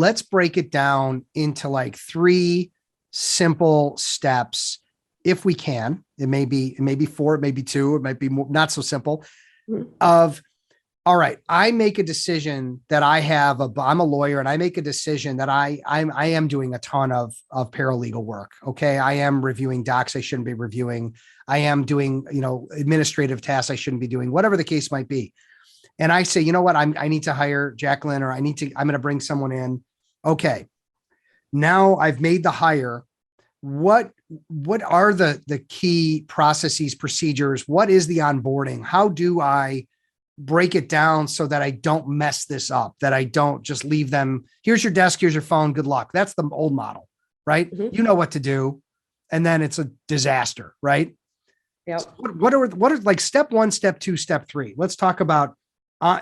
let's break it down into like 3 simple steps. If we can, it may be 4, it may be 2, it might be more, not so simple of, all right, I make a decision that I'm a lawyer and I make a decision that I am doing a ton of paralegal work. Okay. I am reviewing docs I shouldn't be reviewing. I am doing, administrative tasks I shouldn't be doing, whatever the case might be. And I say, you know what, I need to hire Jaclyn, or I'm going to bring someone in. Okay. Now I've made the hire. What are the key processes, procedures? What is the onboarding? How do I break it down so that I don't mess this up, that I don't just leave them, here's your desk, here's your phone, good luck. That's the old model, right? Mm-hmm. You know what to do. And then it's a disaster, right? Yeah. So what are like step 1, step 2, step 3? Let's talk about,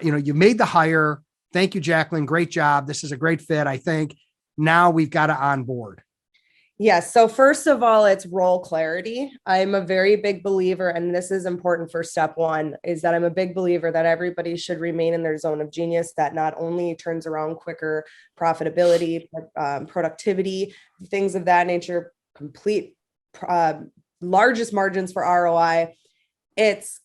you made the hire. Thank you, Jaclyn. Great job. This is a great fit, I think. Now we've got to onboard. Yes. So first of all, it's role clarity. I'm a very big believer, and this is important for step 1, is that I'm a big believer that everybody should remain in their zone of genius. That not only turns around quicker profitability, productivity, things of that nature, complete largest margins for ROI. It's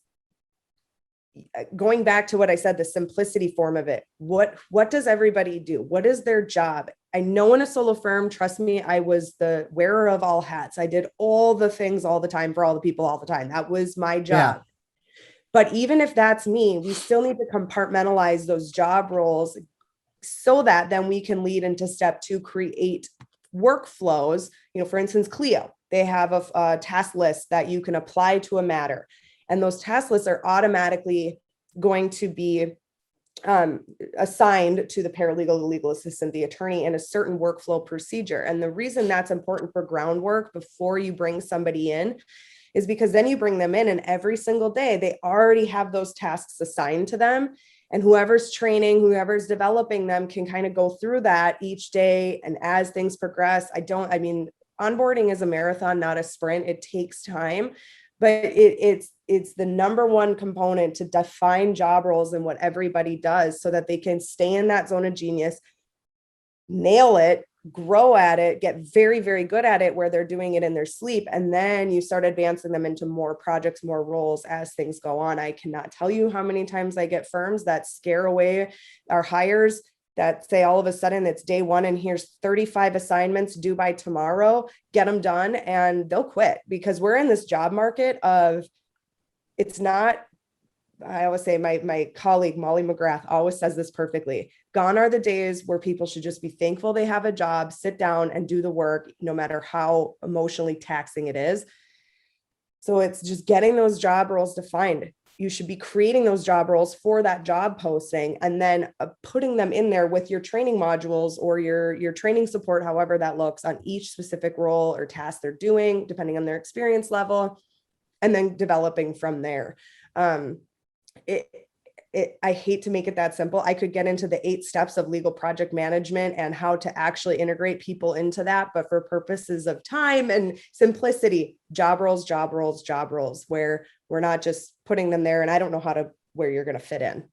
going back to what I said, the simplicity form of it. What does everybody do? What is their job? I know in a solo firm, trust me, I was the wearer of all hats. I did all the things all the time for all the people all the time. That was my job. Yeah. But even if that's me, we still need to compartmentalize those job roles so that then we can lead into step 2, create workflows. For instance, Clio, they have a task list that you can apply to a matter. And those task lists are automatically going to be assigned to the paralegal, the legal assistant, the attorney, in a certain workflow procedure. And the reason that's important for groundwork before you bring somebody in is because then you bring them in and every single day, they already have those tasks assigned to them. And whoever's training, whoever's developing them can kind of go through that each day. And as things progress, onboarding is a marathon, not a sprint. It takes time. But it's the number one component to define job roles and what everybody does so that they can stay in that zone of genius, nail it, grow at it, get very, very good at it where they're doing it in their sleep. And then you start advancing them into more projects, more roles as things go on. I cannot tell you how many times I get firms that scare away our hires, that say all of a sudden it's day 1 and here's 35 assignments due by tomorrow, get them done, and they'll quit because we're in this job market of, it's not, I always say, my colleague, Molly McGrath, always says this perfectly. Gone are the days where people should just be thankful they have a job, sit down and do the work, no matter how emotionally taxing it is. So it's just getting those job roles defined. You should be creating those job roles for that job posting and then putting them in there with your training modules or your training support, however that looks, on each specific role or task they're doing, depending on their experience level, and then developing from there. I hate to make it that simple. I could get into the 8 steps of legal project management and how to actually integrate people into that. But for purposes of time and simplicity, job roles, where we're not just putting them there. And I don't know where you're going to fit in.